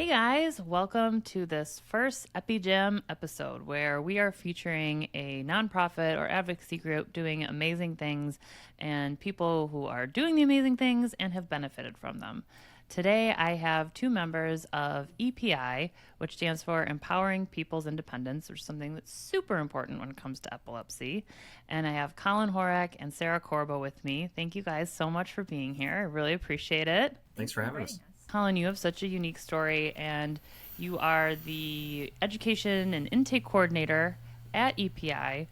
Hey guys, welcome to this first EpiGem episode where we are featuring a nonprofit or advocacy group doing amazing things and people who are doing the amazing things and have benefited from them. Today I have two members of EPI, which stands for Empowering People's Independence, which is something that's super important when it comes to epilepsy. And I have Collin Horak and Sarah Corbo with me. Thank you guys so much for being here. I really appreciate it. Thanks for having us. Collin, you have such a unique story, and you are the education and intake coordinator at EPI,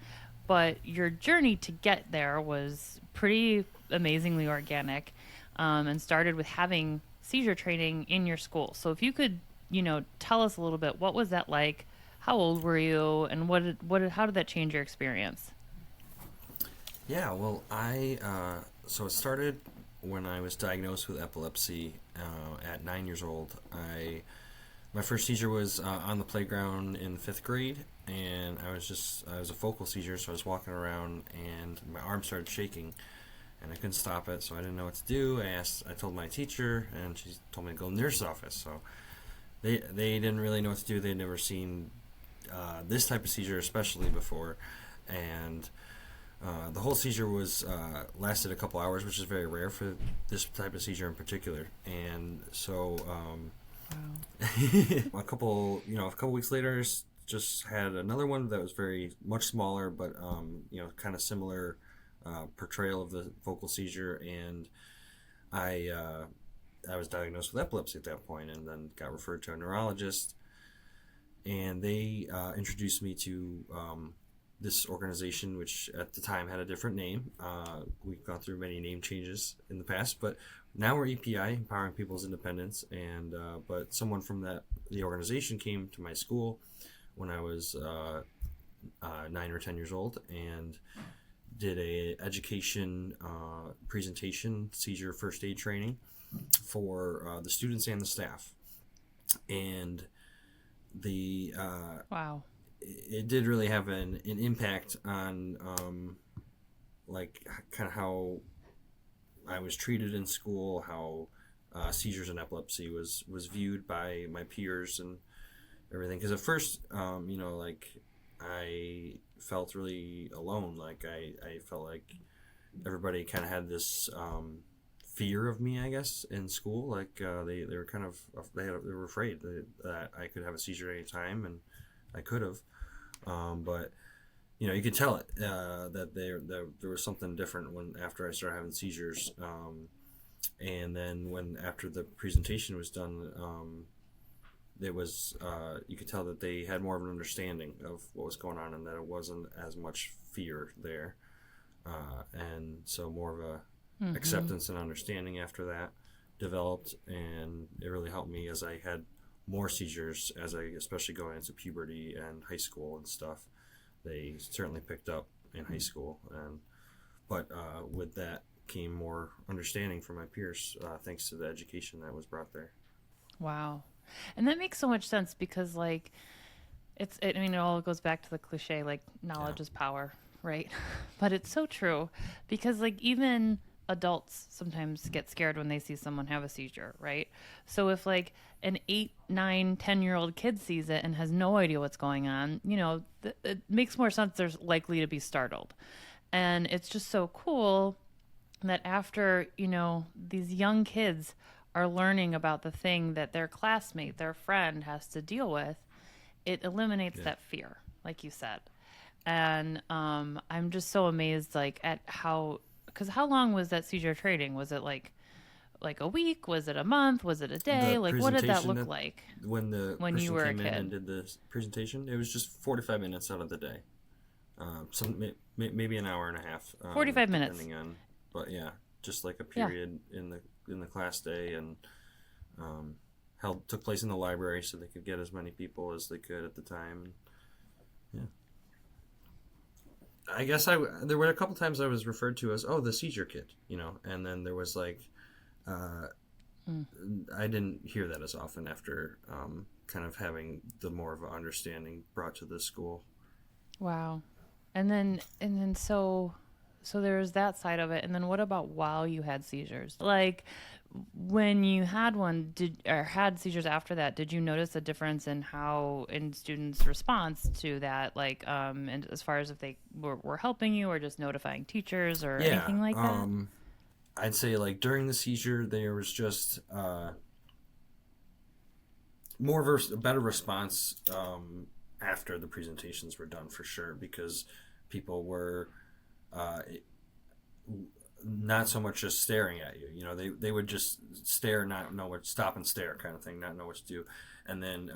but your journey to get there was pretty amazingly organic and started with having seizure training in your school. So if you could, tell us a little bit, what was that like? How old were you, and how did that change your experience? Yeah, well, so it started when I was diagnosed with epilepsy at 9 years old. My first seizure was on the playground in 5th grade, and I was a focal seizure, so I was walking around and my arm started shaking, and I couldn't stop it, so I didn't know what to do. I told my teacher, and she told me to go to the nurse's office. So they didn't really know what to do. They'd never seen this type of seizure, especially before, and the whole seizure was lasted a couple hours, which is very rare for this type of seizure in particular. And so a couple weeks later, just had another one that was very much smaller, but kind of similar portrayal of the focal seizure. And I was diagnosed with epilepsy at that point, and then got referred to a neurologist, and they introduced me to this organization, which at the time had a different name. We've gone through many name changes in the past, but now we're EPI, Empowering People's Independence. And but someone from the organization came to my school when I was 9 or 10 years old and did a education presentation, seizure first aid training for the students and the staff. And the Wow. it did really have an impact on kind of how I was treated in school, how seizures and epilepsy was viewed by my peers and everything. Because at first, I felt really alone. Like I felt like everybody kind of had this fear of me, I guess, in school. Like they were kind of they were afraid that I could have a seizure at any time, and I could have. But you could tell it that there was something different after I started having seizures, and then after the presentation was done, it was you could tell that they had more of an understanding of what was going on, and that it wasn't as much fear there, and so more of a acceptance and understanding after that developed, and it really helped me as I had more seizures, especially going into puberty and high school and stuff. They certainly picked up in high school, but with that came more understanding from my peers, thanks to the education that was brought there. Wow. And that makes so much sense because it all goes back to the cliche, like knowledge is power, right? But it's so true because even adults sometimes get scared when they see someone have a seizure, right? So if an 8, 9, 10-year-old kid sees it and has no idea what's going on, it makes more sense they're likely to be startled. And it's just so cool that after, these young kids are learning about the thing that their classmate, their friend has to deal with, it eliminates that fear, like you said. And I'm just so amazed at because how long was that seizure training? Was it like a week? Was it a month? Was it a day? What did that look like when you were a came kid? in and did the presentation? It was just 45 minutes out of the day. Maybe an hour and a half. 45 minutes. Depending on, but yeah, just like a period in the class day, and took place in the library so they could get as many people as they could at the time. Yeah. I guess there were a couple times I was referred to as the seizure kid, and then there was I didn't hear that as often after kind of having the more of an understanding brought to the school. Wow. And then so So there's that side of it. And then what about while you had seizures? Like when you had one, did or had seizures after that, did you notice a difference in how in students' response to that? Like, and as far as if they were helping you or just notifying teachers or Yeah. anything like that? I'd say like during the seizure, there was just a better response after the presentations were done for sure, because people were uh, not so much just staring at you. You know, they would just stare, not know what, stop and stare kind of thing, not know what to do, and then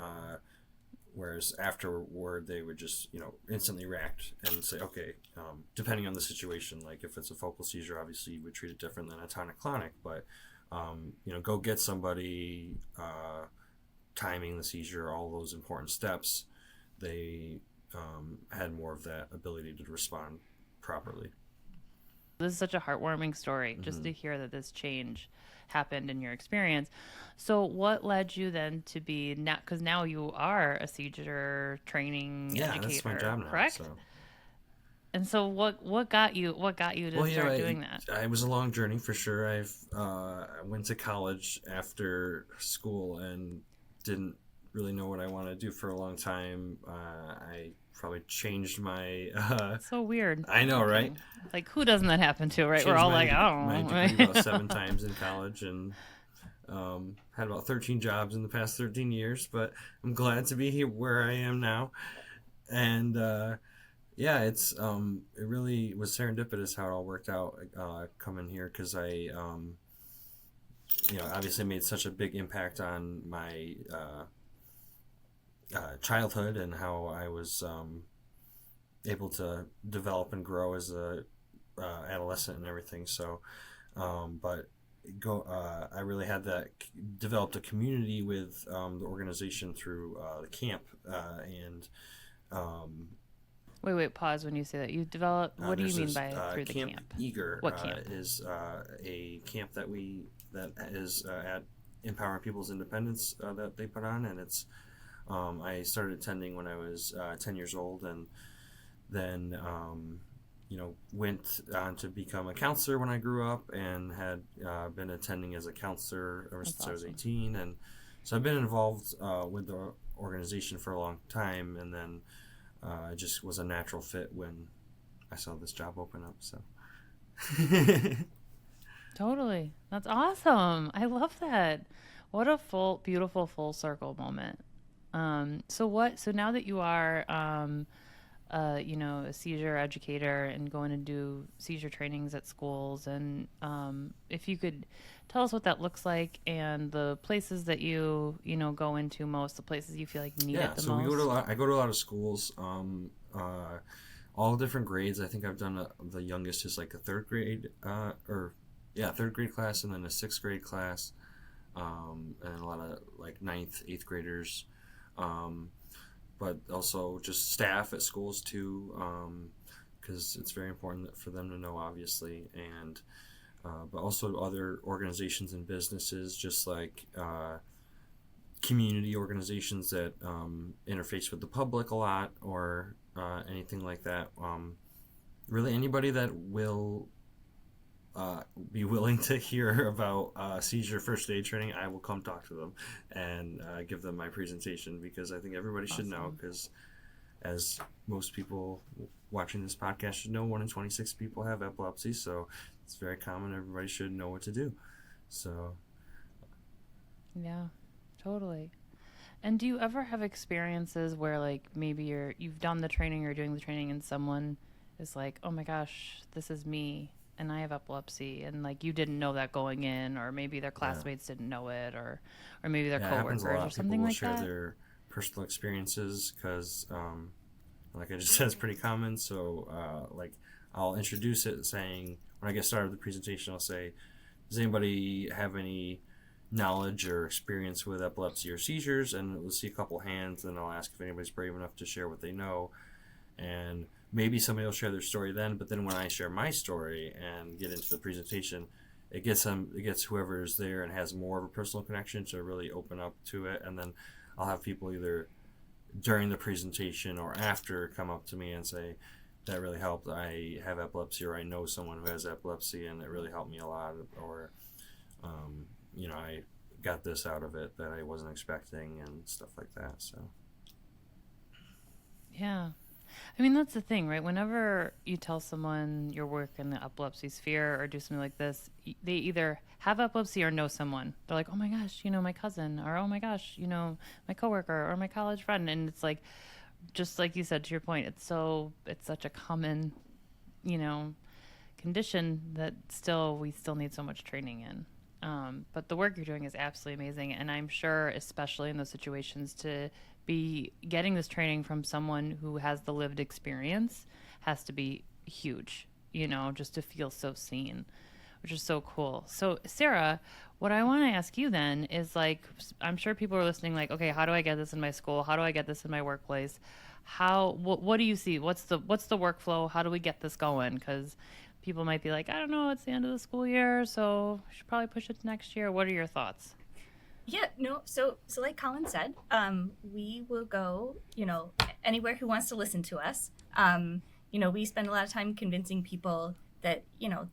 whereas afterward they would just, you know, instantly react and say, okay, depending on the situation, like if it's a focal seizure, obviously you would treat it different than a tonic-clonic, but you know, go get somebody, timing the seizure, all those important steps, they had more of that ability to respond properly. This is such a heartwarming story just Mm-hmm. to hear that this change happened in your experience. So, what led you then to be now? Because now you are a seizure training Yeah, that's my educator, job now. correct? So, And so, what got you to well, you know, start doing that? it was a long journey for sure. I went to college after school and didn't really know what I wanted to do for a long time. I probably changed my. So weird. I know, right? Like who doesn't that happen to? Right? We're Changed all like, my I degree about don't seven know. times in college, and had about 13 jobs in the past 13 years. But I'm glad to be here where I am now, and yeah, it really was serendipitous how it all worked out, coming here, because I you know, obviously made such a big impact on my childhood and how I was able to develop and grow as a adolescent and everything. So, but I really had that developed a community with the organization through the camp, and um, Wait, pause when you say that. You develop. What do you there's mean this by through the Camp camp? Eager, What camp? is a camp that is at Empowering People's Independence, that they put on, and it's I started attending when I was 10 years old, and then you know, went on to become a counselor when I grew up, and had been attending as a counselor ever That's since I was awesome. 18, and so I've been involved with the organization for a long time, and then it just was a natural fit when I saw this job open up. So. Totally. That's awesome. I love that. What a beautiful full circle moment. So now that you are, a seizure educator and going to do seizure trainings at schools, and if you could tell us what that looks like and the places that go into most, the places you feel like need Yeah, it the so we go to a most. lot. I go to a lot of schools, all different grades. I think I've done the youngest is like a third grade, or yeah, third grade class, and then a sixth grade class, and a lot of like ninth, eighth graders, um, but also just staff at schools too, because it's very important for them to know, obviously, and but also other organizations and businesses, just like community organizations that interface with the public a lot, or anything like that. Really, anybody that will be willing to hear about seizure first aid training, I will come talk to them and give them my presentation, because I think everybody should know. Awesome. Because as most people watching this podcast should know, 1 in 26 people have epilepsy, so it's very common. Everybody should know what to do. So Yeah, totally. And do you ever have experiences where like maybe you've done the training or doing the training and someone is like, "Oh my gosh, this is me and I have epilepsy," and like you didn't know that going in, or maybe their yeah, classmates didn't know it, or maybe their yeah, it happens a coworkers or lot. People something will like share that? their personal experiences because, like I just said, it's pretty common. So, like, I'll introduce it saying, when I get started with the presentation, I'll say, does anybody have any knowledge or experience with epilepsy or seizures? And we'll see a couple hands, and I'll ask if anybody's brave enough to share what they know. And maybe somebody will share their story then, but then when I share my story and get into the presentation, it gets whoever's there and has more of a personal connection to really open up to it. And then I'll have people either during the presentation or after come up to me and say, that really helped. I have epilepsy, or I know someone who has epilepsy, and it really helped me a lot. Or, I got this out of it that I wasn't expecting and stuff like that. So. Yeah. I mean, that's the thing, right? Whenever you tell someone your work in the epilepsy sphere or do something like this, they either have epilepsy or know someone. They're like, oh my gosh, my cousin, or oh my gosh, my coworker or my college friend. And it's like, just like you said, to your point, it's such a common, condition that we still need so much training in. But the work you're doing is absolutely amazing. And I'm sure, especially in those situations, to be getting this training from someone who has the lived experience has to be huge, just to feel so seen, which is so cool. So Sarah, what I want to ask you then is, like, I'm sure people are listening like, okay, how do I get this in my school? How do I get this in my workplace? What do you see? What's the workflow? How do we get this going? Because people might be like, I don't know, it's the end of the school year, so we should probably push it to next year. What are your thoughts? Yeah, no, so like Collin said, we will go, anywhere who wants to listen to us. We spend a lot of time convincing people that,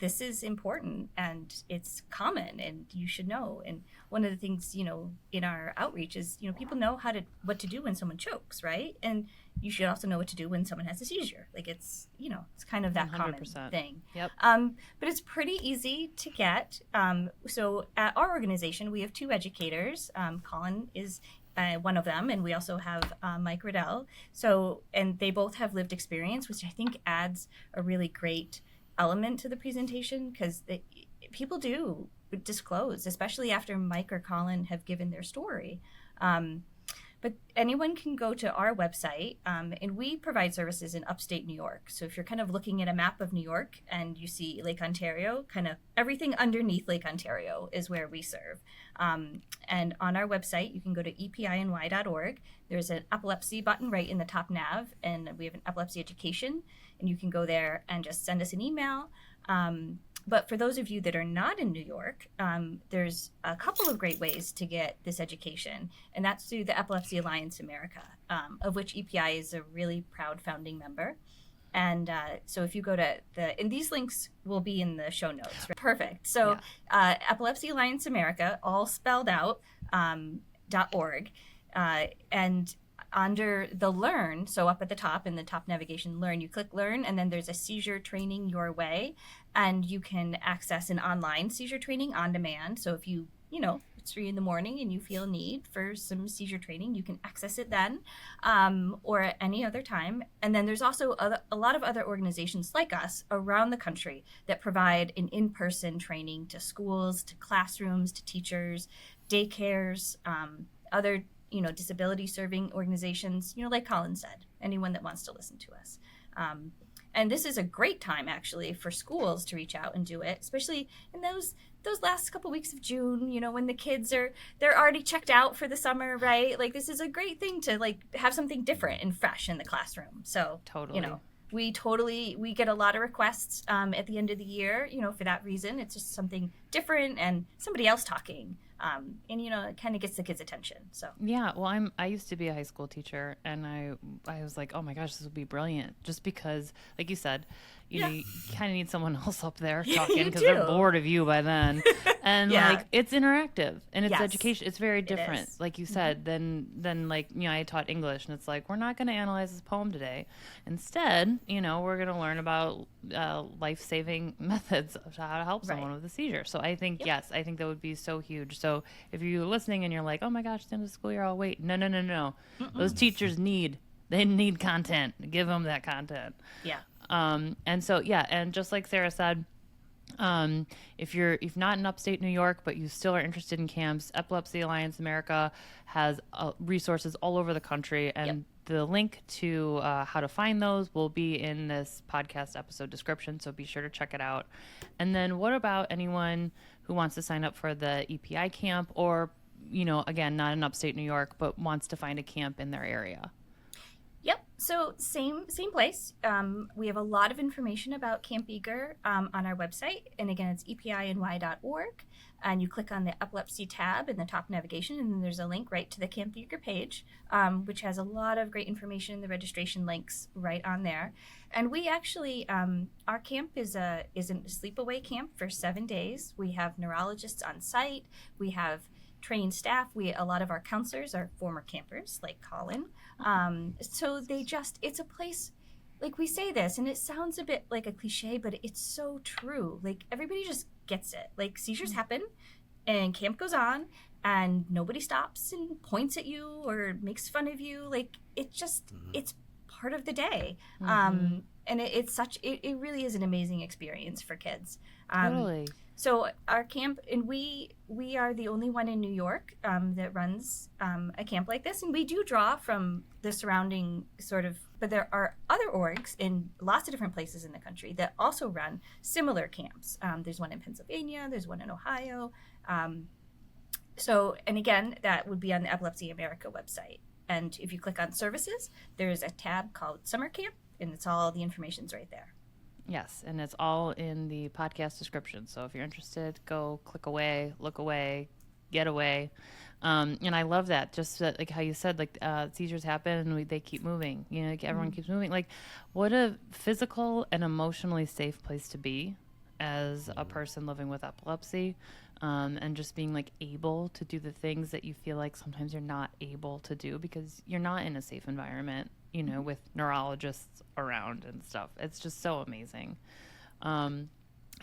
this is important and it's common and you should know. And one of the things, in our outreach is, people know what to do when someone chokes, right? And you should also know what to do when someone has a seizure. Like it's kind of that 100%. Common thing. Yep. But it's pretty easy to get. So at our organization, we have 2 educators. Collin is one of them, and we also have Mike Riddell. And they both have lived experience, which I think adds a really great element to the presentation, because people do disclose, especially after Mike or Collin have given their story. But anyone can go to our website, and we provide services in upstate New York. So if you're kind of looking at a map of New York and you see Lake Ontario, kind of everything underneath Lake Ontario is where we serve. And on our website, you can go to epiny.org. There's an epilepsy button right in the top nav, and we have an epilepsy education, and you can go there and just send us an email. But for those of you that are not in New York, there's a couple of great ways to get this education, and that's through the Epilepsy Alliance America, of which EPI is a really proud founding member. And so if you go to and these links will be in the show notes. Right? Perfect. So Epilepsy Alliance America, all spelled out, .org, and under the Learn, so up at the top, in the top navigation, Learn, you click Learn, and then there's a seizure training your way, and you can access an online seizure training on demand. So if it's 3 a.m. and you feel need for some seizure training, you can access it then, or at any other time. And then there's also a lot of other organizations like us around the country that provide an in-person training to schools, to classrooms, to teachers, daycares, other disability serving organizations, like Collin said, anyone that wants to listen to us. And this is a great time, actually, for schools to reach out and do it, especially in those last couple weeks of June, when the kids they're already checked out for the summer, right? Like, this is a great thing to, like, have something different and fresh in the classroom. So, totally. We get a lot of requests at the end of the year, for that reason. It's just something different and somebody else talking. And it kind of gets the kids' attention. So yeah, well, I used to be a high school teacher, and I was like, oh my gosh, this would be brilliant, just because, like you said, you kind of need someone else up there talking, because they're bored of you by then. And like, it's interactive and it's education. It's very different, like you said, than like, I taught English, and it's like, we're not going to analyze this poem today. Instead, we're going to learn about life-saving methods of how to help someone with a seizure. So I think, yes, I think that would be so huge. So if you're listening and you're like, oh my gosh, it's the end of the school year, I'll wait. No. Those teachers need content. Give them that content. Yeah. And so, and just like Sarah said, if not in upstate New York, but you still are interested in camps, Epilepsy Alliance America has resources all over the country, and the link to how to find those will be in this podcast episode description, so be sure to check it out. And then what about anyone who wants to sign up for the EPI camp, or, again, not in upstate New York, but wants to find a camp in their area? Yep. So same place. We have a lot of information about Camp Eager on our website, and again, it's epiny.org. And you click on the epilepsy tab in the top navigation, and then there's a link right to the Camp Eager page, which has a lot of great information. The registration links right on there. And we actually, our camp is a sleepaway camp for 7 days. We have neurologists on site. We have trained staff. A lot of our counselors are former campers, like Collin. So it's a place, like we say this, and it sounds a bit like a cliche, but it's so true. Like everybody just gets it. Like seizures happen, and camp goes on, and nobody stops and points at you or makes fun of you. Like it's part of the day. And it really is an amazing experience for kids. Totally. So our camp, and we are the only one in New York that runs a camp like this, and we do draw from the surrounding but there are other orgs in lots of different places in the country that also run similar camps. There's one in Pennsylvania, there's one in Ohio. And again, that would be on the Epilepsy America website. And if you click on services, there's a tab called Summer Camp, and it's all the information's right there. Yes, and it's all in the podcast description. So if you're interested, go click away, look away, get away. And I love that, just that, like how you said, like seizures happen and they keep moving. You know, like everyone keeps moving. Like, what a physical and emotionally safe place to be as a person living with epilepsy, and just being like able to do the things that you feel like sometimes you're not able to do because you're not in a safe environment, you know, with neurologists around and stuff. It's just so amazing. I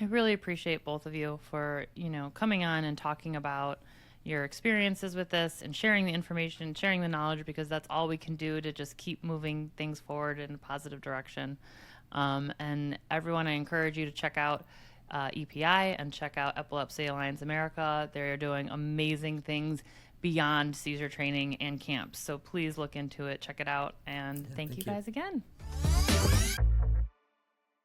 really appreciate both of you for, you know, coming on and talking about your experiences with this and sharing the information, sharing the knowledge, because that's all we can do to just keep moving things forward in a positive direction. And everyone, I encourage you to check out EPI and check out Epilepsy Alliance America. They're doing amazing things beyond seizure training and camps. So please look into it, check it out, and thank you guys again.